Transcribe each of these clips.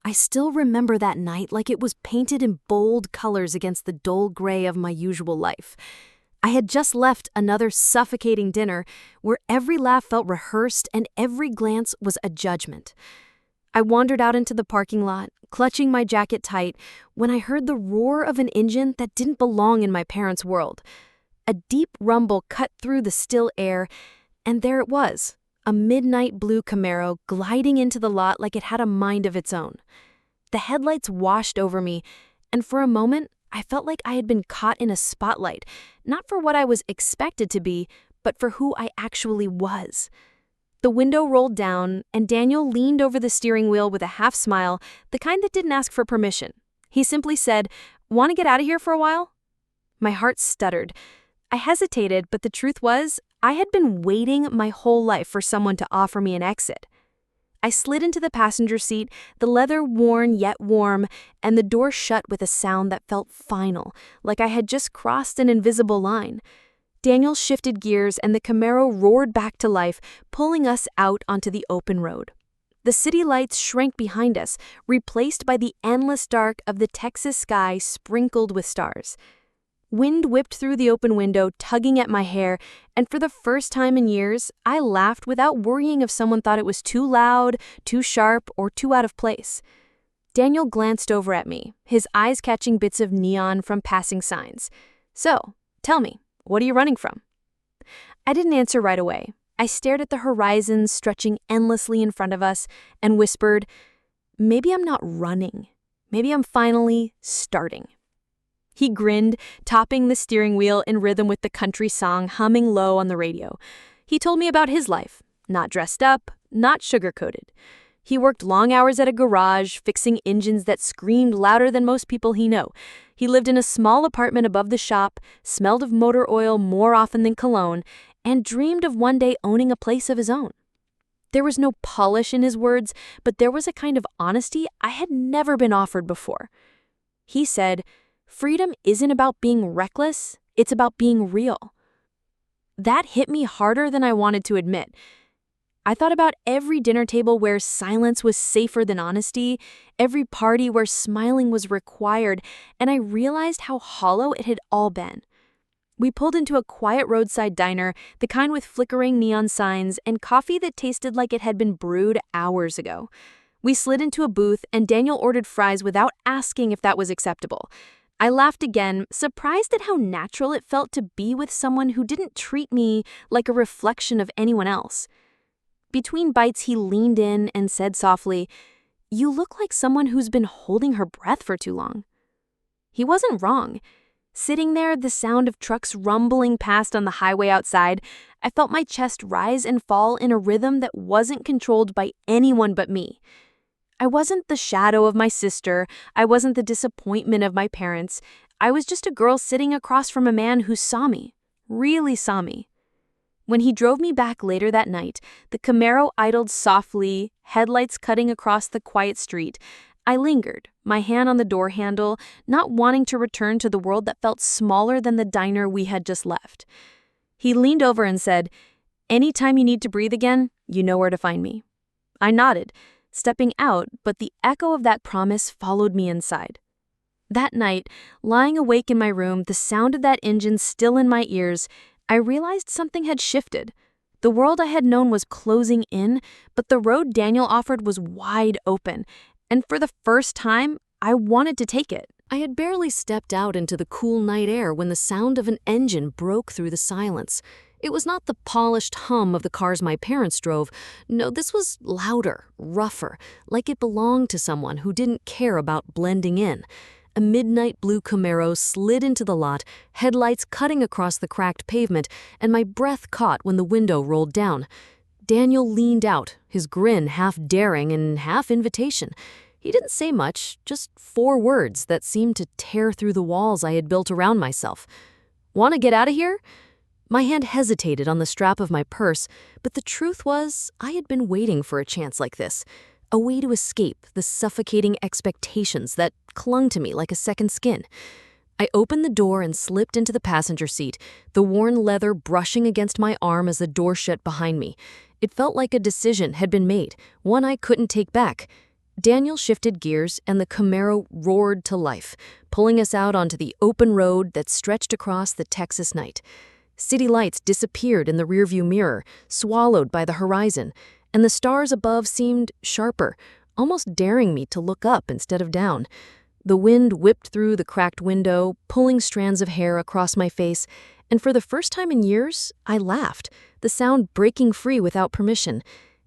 I still remember that night like it was painted in bold colors against the dull gray of my usual life. I had just left another suffocating dinner where every laugh felt rehearsed and every glance was a judgment. I wandered out into the parking lot, clutching my jacket tight, when I heard the roar of an engine that didn't belong in my parents' world. A deep rumble cut through the still air, and there it was, a midnight blue Camaro gliding into the lot like it had a mind of its own. The headlights washed over me, and for a moment, I felt like I had been caught in a spotlight, not for what I was expected to be, but for who I actually was. The window rolled down, and Daniel leaned over the steering wheel with a half smile, the kind that didn't ask for permission. He simply said, "Want to get out of here for a while?" My heart stuttered. I hesitated, but the truth was, I had been waiting my whole life for someone to offer me an exit. I slid into the passenger seat, the leather worn yet warm, and the door shut with a sound that felt final, like I had just crossed an invisible line. Daniel shifted gears and the Camaro roared back to life, pulling us out onto the open road. The city lights shrank behind us, replaced by the endless dark of the Texas sky sprinkled with stars. Wind whipped through the open window, tugging at my hair, and for the first time in years, I laughed without worrying if someone thought it was too loud, too sharp, or too out of place. Daniel glanced over at me, his eyes catching bits of neon from passing signs. "So, tell me, what are you running from?" I didn't answer right away. I stared at the horizon stretching endlessly in front of us and whispered, "Maybe I'm not running. Maybe I'm finally starting." He grinned, topping the steering wheel in rhythm with the country song humming low on the radio. He told me about his life, not dressed up, not sugar-coated. He worked long hours at a garage, fixing engines that screamed louder than most people he knew. He lived in a small apartment above the shop, smelled of motor oil more often than cologne, and dreamed of one day owning a place of his own. There was no polish in his words, but there was a kind of honesty I had never been offered before. He said, "Freedom isn't about being reckless, it's about being real." That hit me harder than I wanted to admit. I thought about every dinner table where silence was safer than honesty, every party where smiling was required, and I realized how hollow it had all been. We pulled into a quiet roadside diner, the kind with flickering neon signs and coffee that tasted like it had been brewed hours ago. We slid into a booth and Daniel ordered fries without asking if that was acceptable. I laughed again, surprised at how natural it felt to be with someone who didn't treat me like a reflection of anyone else. Between bites, he leaned in and said softly, "You look like someone who's been holding her breath for too long." He wasn't wrong. Sitting there, the sound of trucks rumbling past on the highway outside, I felt my chest rise and fall in a rhythm that wasn't controlled by anyone but me. I wasn't the shadow of my sister. I wasn't the disappointment of my parents. I was just a girl sitting across from a man who saw me, really saw me. When he drove me back later that night, the Camaro idled softly, headlights cutting across the quiet street. I lingered, my hand on the door handle, not wanting to return to the world that felt smaller than the diner we had just left. He leaned over and said, "Anytime you need to breathe again, you know where to find me." I nodded, stepping out, but the echo of that promise followed me inside. That night, lying awake in my room, the sound of that engine still in my ears, I realized something had shifted. The world I had known was closing in, but the road Daniel offered was wide open, and for the first time, I wanted to take it. I had barely stepped out into the cool night air when the sound of an engine broke through the silence. It was not the polished hum of the cars my parents drove. No, this was louder, rougher, like it belonged to someone who didn't care about blending in. A midnight blue Camaro slid into the lot, headlights cutting across the cracked pavement, and my breath caught when the window rolled down. Daniel leaned out, his grin half daring and half invitation. He didn't say much, just 4 words that seemed to tear through the walls I had built around myself. "Want to get out of here?" My hand hesitated on the strap of my purse, but the truth was, I had been waiting for a chance like this, a way to escape the suffocating expectations that clung to me like a second skin. I opened the door and slipped into the passenger seat, the worn leather brushing against my arm as the door shut behind me. It felt like a decision had been made, one I couldn't take back. Daniel shifted gears and the Camaro roared to life, pulling us out onto the open road that stretched across the Texas night. City lights disappeared in the rearview mirror, swallowed by the horizon, and the stars above seemed sharper, almost daring me to look up instead of down. The wind whipped through the cracked window, pulling strands of hair across my face, and for the first time in years, I laughed, the sound breaking free without permission.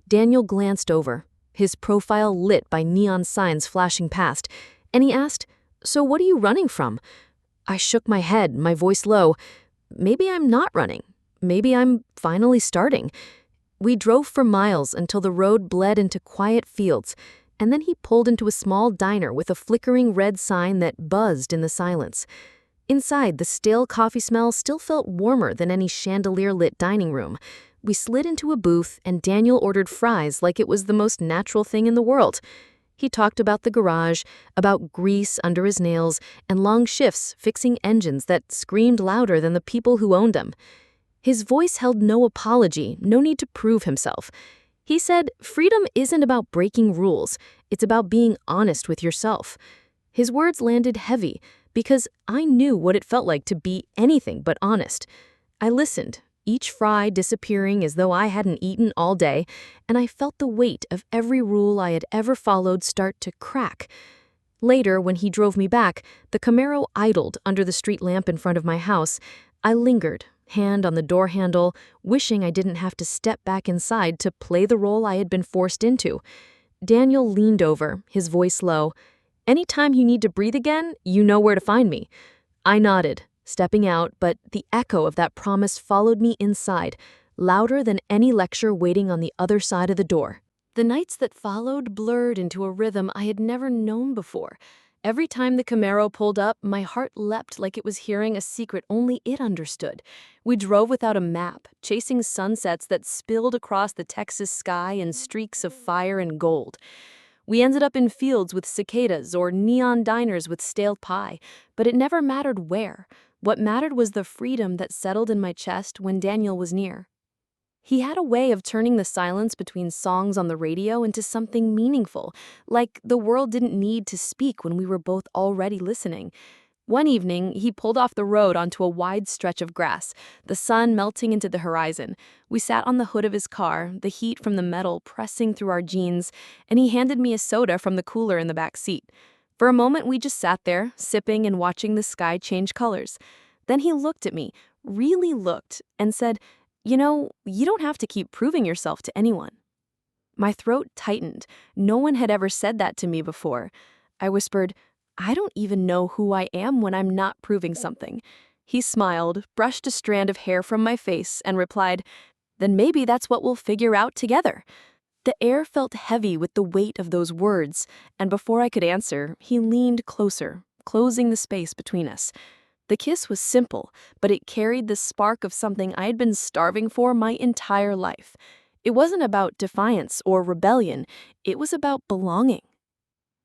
Daniel glanced over, his profile lit by neon signs flashing past, and he asked, "So what are you running from?" I shook my head, my voice low. Maybe I'm not running. Maybe I'm finally starting. We drove for miles until the road bled into quiet fields, and then he pulled into a small diner with a flickering red sign that buzzed in the silence. Inside, the stale coffee smell still felt warmer than any chandelier-lit dining room. We slid into a booth, and Daniel ordered fries like it was the most natural thing in the world. He talked about the garage, about grease under his nails, and long shifts fixing engines that screamed louder than the people who owned them. His voice held no apology, no need to prove himself. He said, freedom isn't about breaking rules, it's about being honest with yourself. His words landed heavy, because I knew what it felt like to be anything but honest. I listened, each fry disappearing as though I hadn't eaten all day, and I felt the weight of every rule I had ever followed start to crack. Later, when he drove me back, the Camaro idled under the street lamp in front of my house. I lingered, hand on the door handle, wishing I didn't have to step back inside to play the role I had been forced into. Daniel leaned over, his voice low. "Anytime you need to breathe again, you know where to find me." I nodded, stepping out, but the echo of that promise followed me inside, louder than any lecture waiting on the other side of the door. The nights that followed blurred into a rhythm I had never known before. Every time the Camaro pulled up, my heart leapt like it was hearing a secret only it understood. We drove without a map, chasing sunsets that spilled across the Texas sky in streaks of fire and gold. We ended up in fields with cicadas or neon diners with stale pie, but it never mattered where. What mattered was the freedom that settled in my chest when Daniel was near. He had a way of turning the silence between songs on the radio into something meaningful, like the world didn't need to speak when we were both already listening. One evening, he pulled off the road onto a wide stretch of grass, the sun melting into the horizon. We sat on the hood of his car, the heat from the metal pressing through our jeans, and he handed me a soda from the cooler in the back seat. For a moment, we just sat there, sipping and watching the sky change colors. Then he looked at me, really looked, and said, "You know, you don't have to keep proving yourself to anyone." My throat tightened. No one had ever said that to me before. I whispered, "I don't even know who I am when I'm not proving something." He smiled, brushed a strand of hair from my face, and replied, "Then maybe that's what we'll figure out together." The air felt heavy with the weight of those words, and before I could answer, he leaned closer, closing the space between us. The kiss was simple, but it carried the spark of something I had been starving for my entire life. It wasn't about defiance or rebellion, it was about belonging.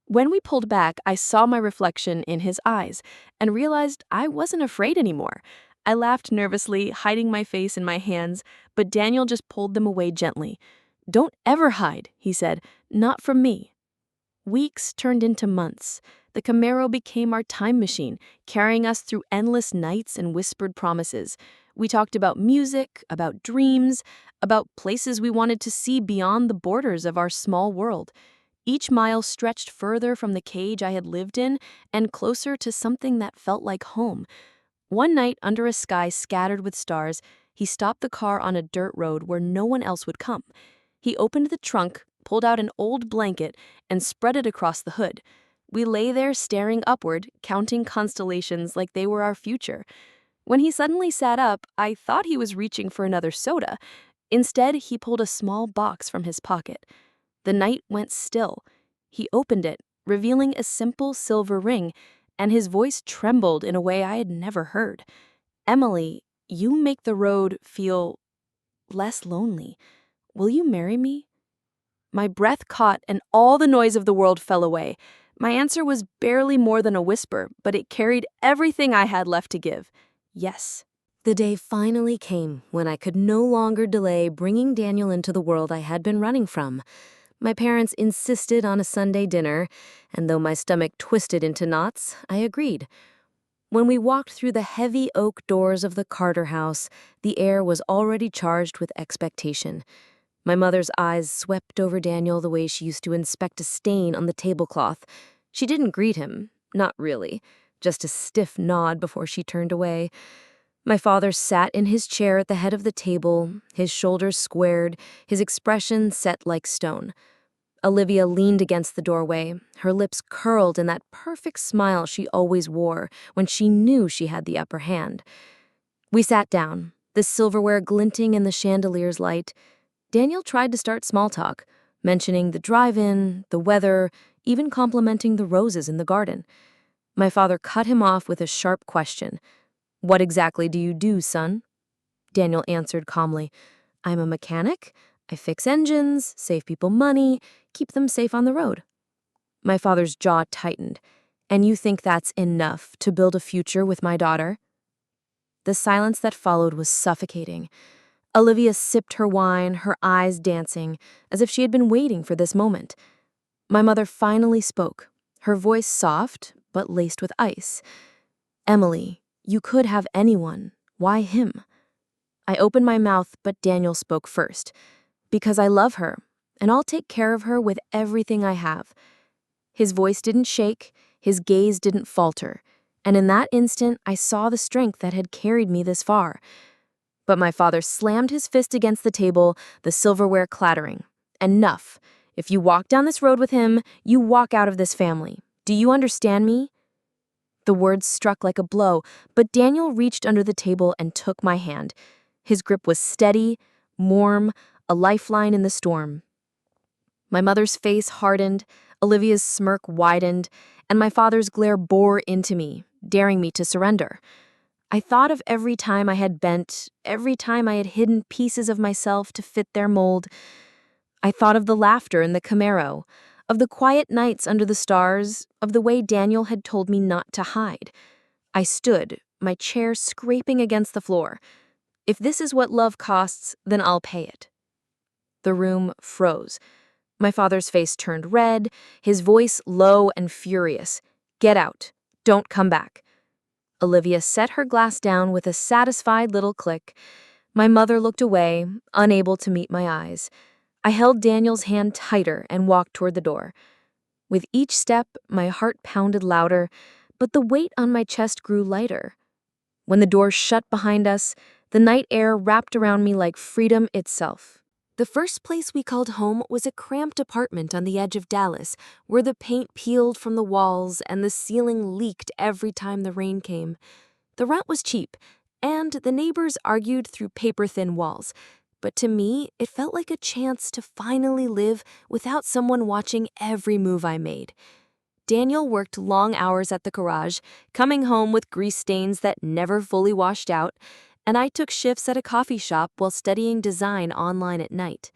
When we pulled back, I saw my reflection in his eyes and realized I wasn't afraid anymore. I laughed nervously, hiding my face in my hands, but Daniel just pulled them away gently. "Don't ever hide," he said, "not from me." Weeks turned into months. The Camaro became our time machine, carrying us through endless nights and whispered promises. We talked about music, about dreams, about places we wanted to see beyond the borders of our small world. Each mile stretched further from the cage I had lived in and closer to something that felt like home. One night, under a sky scattered with stars, he stopped the car on a dirt road where no one else would come. He opened the trunk, pulled out an old blanket, and spread it across the hood. We lay there staring upward, counting constellations like they were our future. When he suddenly sat up, I thought he was reaching for another soda. Instead, he pulled a small box from his pocket. The night went still. He opened it, revealing a simple silver ring, and his voice trembled in a way I had never heard. "Emily, you make the road feel less lonely. Will you marry me?" My breath caught and all the noise of the world fell away. My answer was barely more than a whisper, but it carried everything I had left to give. Yes. The day finally came when I could no longer delay bringing Daniel into the world I had been running from. My parents insisted on a Sunday dinner, and though my stomach twisted into knots, I agreed. When we walked through the heavy oak doors of the Carter house, the air was already charged with expectation. My mother's eyes swept over Daniel the way she used to inspect a stain on the tablecloth. She didn't greet him, not really, just a stiff nod before she turned away. My father sat in his chair at the head of the table, his shoulders squared, his expression set like stone. Olivia leaned against the doorway, her lips curled in that perfect smile she always wore when she knew she had the upper hand. We sat down, the silverware glinting in the chandelier's light. Daniel tried to start small talk, mentioning the drive-in, the weather, even complimenting the roses in the garden. My father cut him off with a sharp question. "What exactly do you do, son?" Daniel answered calmly, "I'm a mechanic. I fix engines, save people money, keep them safe on the road." My father's jaw tightened. "And you think that's enough to build a future with my daughter?" The silence that followed was suffocating. Olivia sipped her wine, her eyes dancing, as if she had been waiting for this moment. My mother finally spoke, her voice soft, but laced with ice. "Emily, you could have anyone. Why him?" I opened my mouth, but Daniel spoke first. "Because I love her, and I'll take care of her with everything I have." His voice didn't shake, his gaze didn't falter, and in that instant I saw the strength that had carried me this far. But my father slammed his fist against the table, the silverware clattering. "Enough. If you walk down this road with him, you walk out of this family. Do you understand me?" The words struck like a blow, but Daniel reached under the table and took my hand. His grip was steady, warm, a lifeline in the storm. My mother's face hardened, Olivia's smirk widened, and my father's glare bore into me, daring me to surrender. I thought of every time I had bent, every time I had hidden pieces of myself to fit their mold. I thought of the laughter in the Camaro, of the quiet nights under the stars, of the way Daniel had told me not to hide. I stood, my chair scraping against the floor. If this is what love costs, then I'll pay it. The room froze. My father's face turned red, his voice low and furious. "Get out. Don't come back." Olivia set her glass down with a satisfied little click. My mother looked away, unable to meet my eyes. I held Daniel's hand tighter and walked toward the door. With each step, my heart pounded louder, but the weight on my chest grew lighter. When the door shut behind us, the night air wrapped around me like freedom itself. The first place we called home was a cramped apartment on the edge of Dallas, where the paint peeled from the walls and the ceiling leaked every time the rain came. The rent was cheap, and the neighbors argued through paper-thin walls. But to me, it felt like a chance to finally live without someone watching every move I made. Daniel worked long hours at the garage, coming home with grease stains that never fully washed out, and I took shifts at a coffee shop while studying design online at night.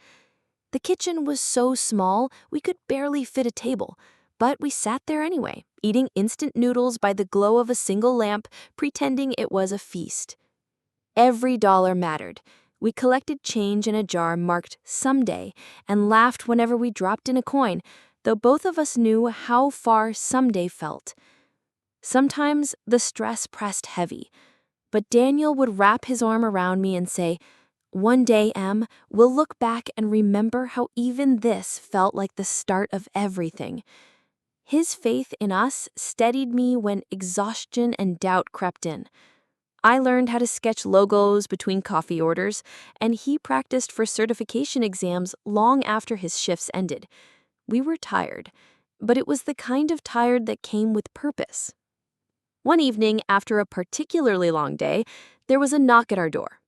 The kitchen was so small we could barely fit a table, but we sat there anyway, eating instant noodles by the glow of a single lamp, pretending it was a feast. Every dollar mattered. We collected change in a jar marked "someday" and laughed whenever we dropped in a coin, though both of us knew how far someday felt. Sometimes the stress pressed heavy, but Daniel would wrap his arm around me and say, "One day, Em, we'll look back and remember how even this felt like the start of everything." His faith in us steadied me when exhaustion and doubt crept in. I learned how to sketch logos between coffee orders, and he practiced for certification exams long after his shifts ended. We were tired, but it was the kind of tired that came with purpose. One evening, after a particularly long day, there was a knock at our door.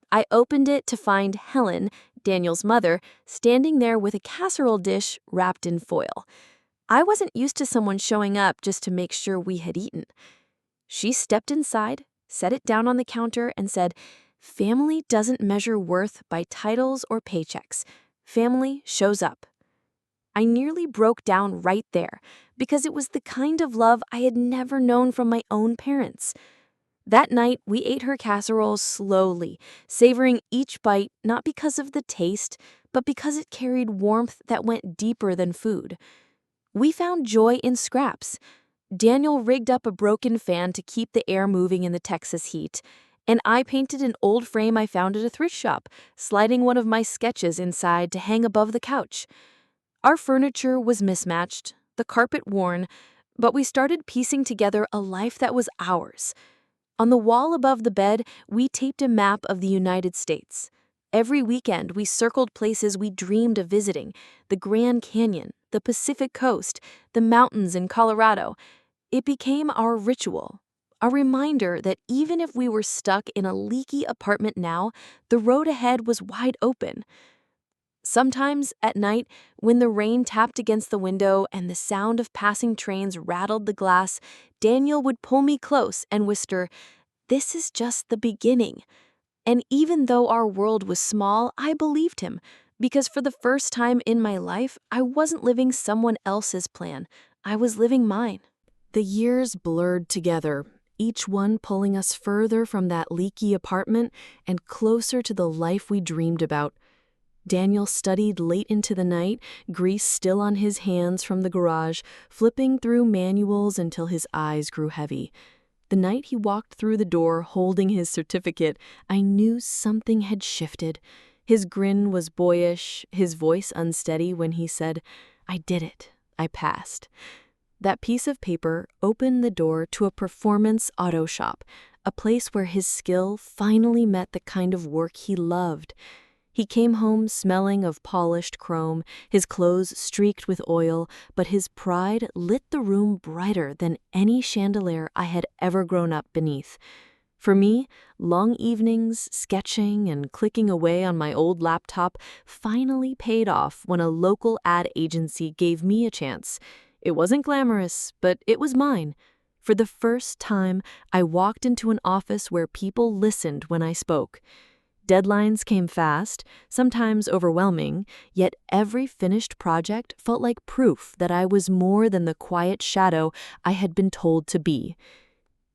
I opened it to find Helen, Daniel's mother, standing there with a casserole dish wrapped in foil. I wasn't used to someone showing up just to make sure we had eaten. She stepped inside, set it down on the counter, and said, "Family doesn't measure worth by titles or paychecks. Family shows up." I nearly broke down right there, because it was the kind of love I had never known from my own parents. That night, we ate her casserole slowly, savoring each bite not because of the taste, but because it carried warmth that went deeper than food. We found joy in scraps. Daniel rigged up a broken fan to keep the air moving in the Texas heat, and I painted an old frame I found at a thrift shop, sliding one of my sketches inside to hang above the couch. Our furniture was mismatched, the carpet worn, but we started piecing together a life that was ours. On the wall above the bed, we taped a map of the United States. Every weekend, we circled places we dreamed of visiting: the Grand Canyon, the Pacific Coast, the mountains in Colorado. It became our ritual, a reminder that even if we were stuck in a leaky apartment now, the road ahead was wide open. Sometimes, at night, when the rain tapped against the window and the sound of passing trains rattled the glass, Daniel would pull me close and whisper, "This is just the beginning." And even though our world was small, I believed him, because for the first time in my life, I wasn't living someone else's plan. I was living mine. The years blurred together, each one pulling us further from that leaky apartment and closer to the life we dreamed about. Daniel studied late into the night, grease still on his hands from the garage, flipping through manuals until his eyes grew heavy. The night he walked through the door holding his certificate, I knew something had shifted. His grin was boyish, his voice unsteady when he said, "I did it. I passed." That piece of paper opened the door to a performance auto shop, a place where his skill finally met the kind of work he loved. He came home smelling of polished chrome, his clothes streaked with oil, but his pride lit the room brighter than any chandelier I had ever grown up beneath. For me, long evenings, sketching and clicking away on my old laptop finally paid off when a local ad agency gave me a chance. It wasn't glamorous, but it was mine. For the first time, I walked into an office where people listened when I spoke. Deadlines came fast, sometimes overwhelming, yet every finished project felt like proof that I was more than the quiet shadow I had been told to be.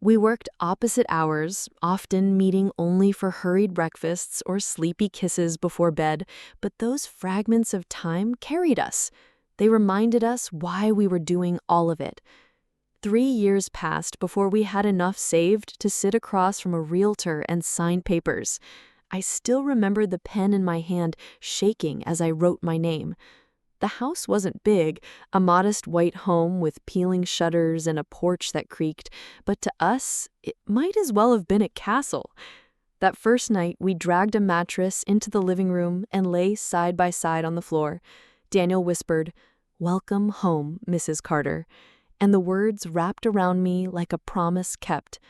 We worked opposite hours, often meeting only for hurried breakfasts or sleepy kisses before bed, but those fragments of time carried us. They reminded us why we were doing all of it. 3 years passed before we had enough saved to sit across from a realtor and sign papers. I still remember the pen in my hand shaking as I wrote my name. The house wasn't big, a modest white home with peeling shutters and a porch that creaked, but to us, it might as well have been a castle. That first night, we dragged a mattress into the living room and lay side by side on the floor. Daniel whispered, "Welcome home, Mrs. Carter," and the words wrapped around me like a promise kept.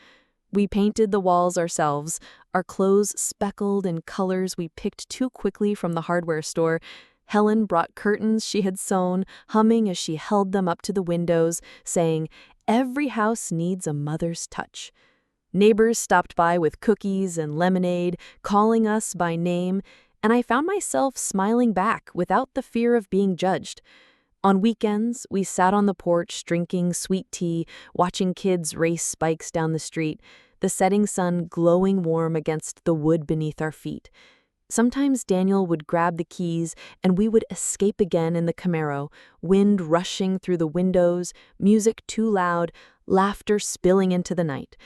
We painted the walls ourselves, our clothes speckled in colors we picked too quickly from the hardware store. Helen brought curtains she had sewn, humming as she held them up to the windows, saying, "Every house needs a mother's touch." Neighbors stopped by with cookies and lemonade, calling us by name, and I found myself smiling back without the fear of being judged. On weekends, we sat on the porch drinking sweet tea, watching kids race spikes down the street, the setting sun glowing warm against the wood beneath our feet. Sometimes Daniel would grab the keys and we would escape again in the Camaro, wind rushing through the windows, music too loud, laughter spilling into the night.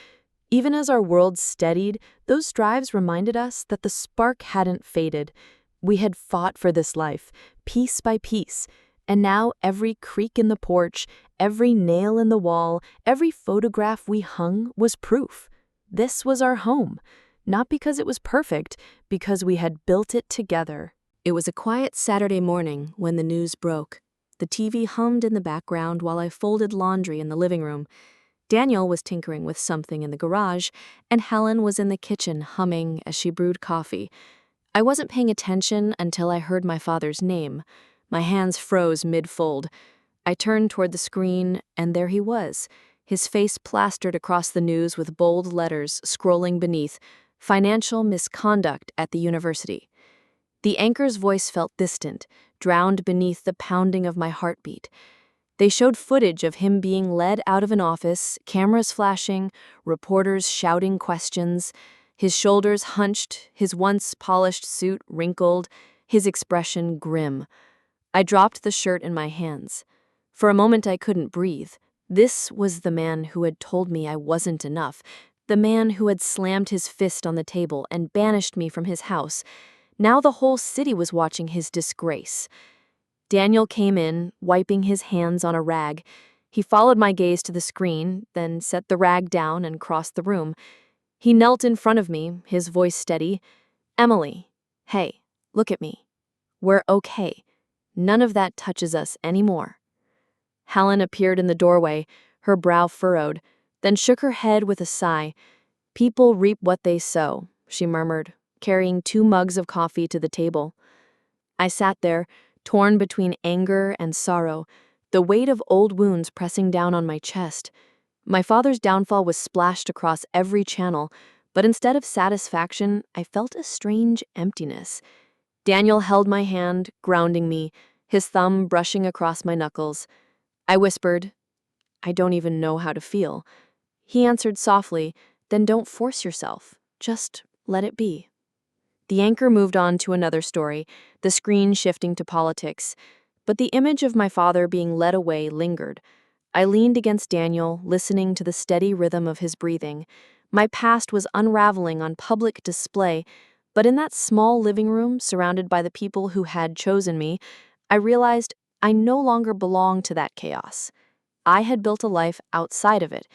Even as our world steadied, those drives reminded us that the spark hadn't faded. We had fought for this life, piece by piece, and now every creak in the porch, every nail in the wall, every photograph we hung was proof. This was our home, not because it was perfect, because we had built it together. It was a quiet Saturday morning when the news broke. The TV hummed in the background while I folded laundry in the living room. Daniel was tinkering with something in the garage, and Helen was in the kitchen humming as she brewed coffee. I wasn't paying attention until I heard my father's name. My hands froze mid-fold. I turned toward the screen, and there he was, his face plastered across the news with bold letters scrolling beneath, "Financial misconduct at the university." The anchor's voice felt distant, drowned beneath the pounding of my heartbeat. They showed footage of him being led out of an office, cameras flashing, reporters shouting questions, his shoulders hunched, his once polished suit wrinkled, his expression grim. I dropped the shirt in my hands. For a moment I couldn't breathe. This was the man who had told me I wasn't enough, the man who had slammed his fist on the table and banished me from his house. Now the whole city was watching his disgrace. Daniel came in, wiping his hands on a rag. He followed my gaze to the screen, then set the rag down and crossed the room. He knelt in front of me, his voice steady. "Emily, hey, look at me. We're okay. None of that touches us anymore." Helen appeared in the doorway, her brow furrowed, then shook her head with a sigh. "People reap what they sow," she murmured, carrying 2 mugs of coffee to the table. I sat there, torn between anger and sorrow, the weight of old wounds pressing down on my chest. My father's downfall was splashed across every channel, but instead of satisfaction, I felt a strange emptiness. Daniel held my hand, grounding me, his thumb brushing across my knuckles. I whispered, "I don't even know how to feel." He answered softly, "Then don't force yourself. Just let it be." The anchor moved on to another story, the screen shifting to politics. But the image of my father being led away lingered. I leaned against Daniel, listening to the steady rhythm of his breathing. My past was unraveling on public display, but in that small living room, surrounded by the people who had chosen me, I realized I no longer belonged to that chaos. I had built a life outside of it,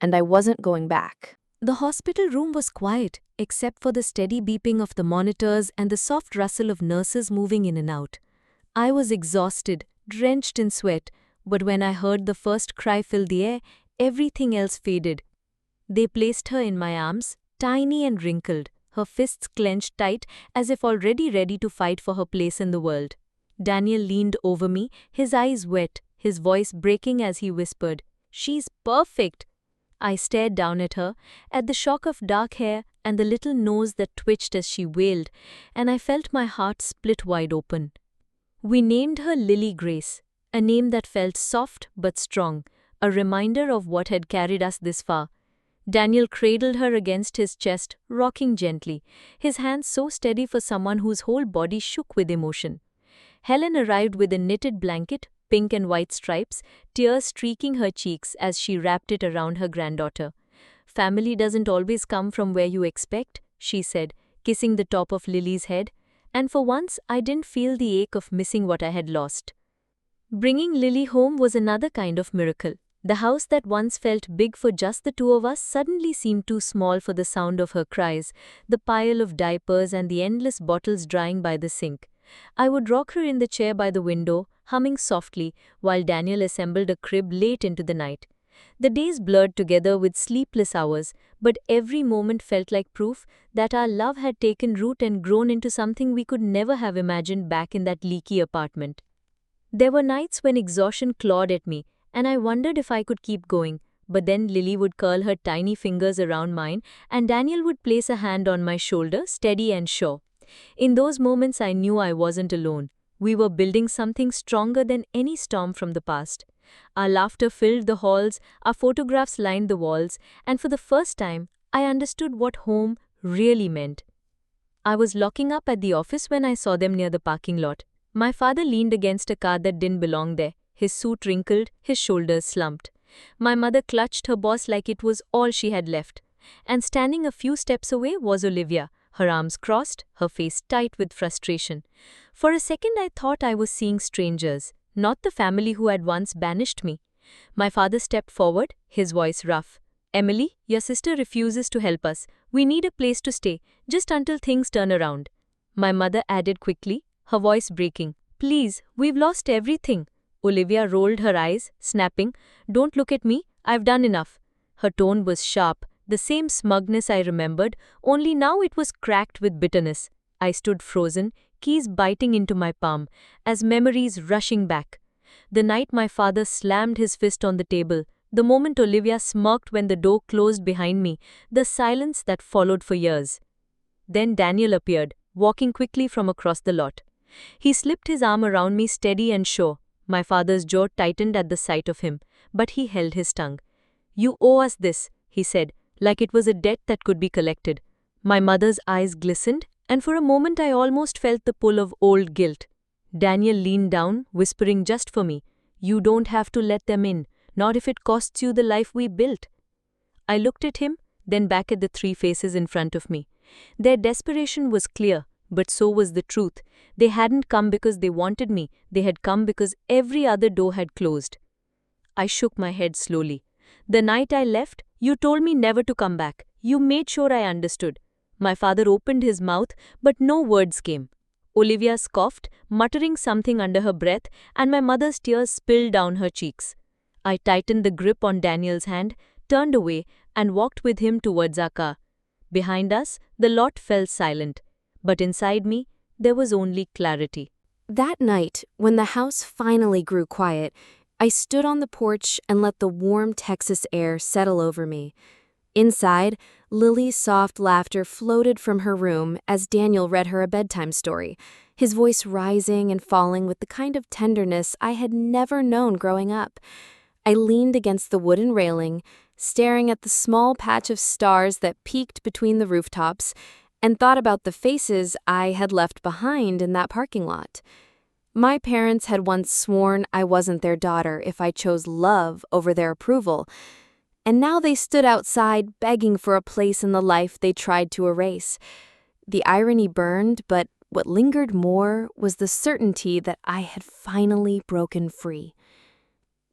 and I wasn't going back. The hospital room was quiet, except for the steady beeping of the monitors and the soft rustle of nurses moving in and out. I was exhausted, drenched in sweat, but when I heard the first cry fill the air, everything else faded. They placed her in my arms, tiny and wrinkled, her fists clenched tight as if already ready to fight for her place in the world. Daniel leaned over me, his eyes wet, his voice breaking as he whispered, "She's perfect." I stared down at her, at the shock of dark hair and the little nose that twitched as she wailed, and I felt my heart split wide open. We named her Lily Grace, a name that felt soft but strong, a reminder of what had carried us this far. Daniel cradled her against his chest, rocking gently, his hands so steady for someone whose whole body shook with emotion. Helen arrived with a knitted blanket, pink and white stripes, tears streaking her cheeks as she wrapped it around her granddaughter. "Family doesn't always come from where you expect," she said, kissing the top of Lily's head, and for once I didn't feel the ache of missing what I had lost. Bringing Lily home was another kind of miracle. The house that once felt big for just the 2 of us suddenly seemed too small for the sound of her cries, the pile of diapers and the endless bottles drying by the sink. I would rock her in the chair by the window, humming softly, while Daniel assembled a crib late into the night. The days blurred together with sleepless hours, but every moment felt like proof that our love had taken root and grown into something we could never have imagined back in that leaky apartment. There were nights when exhaustion clawed at me, and I wondered if I could keep going, but then Lily would curl her tiny fingers around mine, and Daniel would place a hand on my shoulder, steady and sure. In those moments I knew I wasn't alone. We were building something stronger than any storm from the past. Our laughter filled the halls, our photographs lined the walls, and for the first time, I understood what home really meant. I was locking up at the office when I saw them near the parking lot. My father leaned against a car that didn't belong there, his suit wrinkled, his shoulders slumped. My mother clutched her boss like it was all she had left. And standing a few steps away was Olivia, her arms crossed, her face tight with frustration. For a second I thought I was seeing strangers, not the family who had once banished me. My father stepped forward, his voice rough. "Emily, your sister refuses to help us. We need a place to stay, just until things turn around." My mother added quickly, her voice breaking, "Please, we've lost everything." Olivia rolled her eyes, snapping, "Don't look at me, I've done enough." Her tone was sharp, the same smugness I remembered, only now it was cracked with bitterness. I stood frozen, keys biting into my palm, as memories rushing back. The night my father slammed his fist on the table, the moment Olivia smirked when the door closed behind me, the silence that followed for years. Then Daniel appeared, walking quickly from across the lot. He slipped his arm around me steady and sure. My father's jaw tightened at the sight of him, but he held his tongue. "You owe us this," he said, like it was a debt that could be collected. My mother's eyes glistened, and for a moment I almost felt the pull of old guilt. Daniel leaned down, whispering just for me, "You don't have to let them in, not if it costs you the life we built." I looked at him, then back at the three faces in front of me. Their desperation was clear, but so was the truth. They hadn't come because they wanted me, they had come because every other door had closed. I shook my head slowly. "The night I left, you told me never to come back. You made sure I understood." My father opened his mouth, but no words came. Olivia scoffed, muttering something under her breath, and my mother's tears spilled down her cheeks. I tightened the grip on Daniel's hand, turned away, and walked with him towards our car. Behind us, the lot fell silent, but inside me, there was only clarity. That night, when the house finally grew quiet, I stood on the porch and let the warm Texas air settle over me. Inside, Lily's soft laughter floated from her room as Daniel read her a bedtime story, his voice rising and falling with the kind of tenderness I had never known growing up. I leaned against the wooden railing, staring at the small patch of stars that peeked between the rooftops, and thought about the faces I had left behind in that parking lot. My parents had once sworn I wasn't their daughter if I chose love over their approval, and now they stood outside begging for a place in the life they tried to erase. The irony burned, but what lingered more was the certainty that I had finally broken free.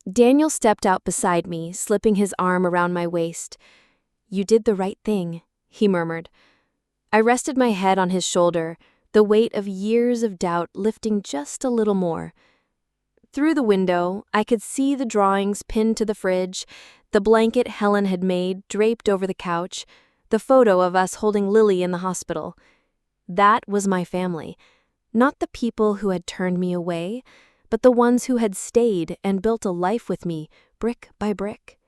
Daniel stepped out beside me, slipping his arm around my waist. "You did the right thing," he murmured. I rested my head on his shoulder, the weight of years of doubt lifting just a little more. Through the window, I could see the drawings pinned to the fridge, the blanket Helen had made draped over the couch, the photo of us holding Lily in the hospital. That was my family, not the people who had turned me away, but the ones who had stayed and built a life with me, brick by brick.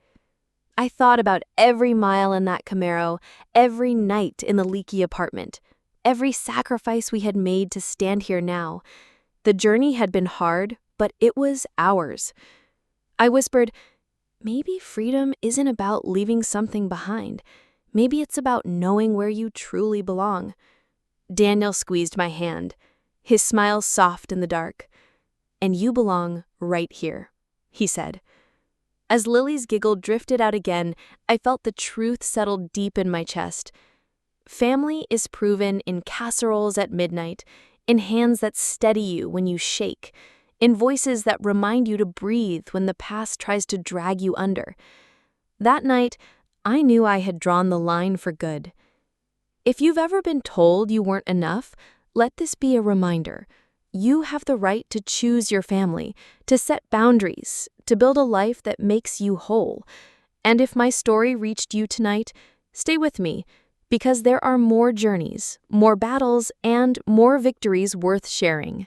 I thought about every mile in that Camaro, every night in the leaky apartment, every sacrifice we had made to stand here now. The journey had been hard, but it was ours. I whispered, "Maybe freedom isn't about leaving something behind. Maybe it's about knowing where you truly belong." Daniel squeezed my hand, his smile soft in the dark. "And you belong right here," he said. As Lily's giggle drifted out again, I felt the truth settle deep in my chest. Family is proven in casseroles at midnight, in hands that steady you when you shake, in voices that remind you to breathe when the past tries to drag you under. That night, I knew I had drawn the line for good. If you've ever been told you weren't enough, let this be a reminder. You have the right to choose your family, to set boundaries, to build a life that makes you whole. And if my story reached you tonight, stay with me, because there are more journeys, more battles, and more victories worth sharing.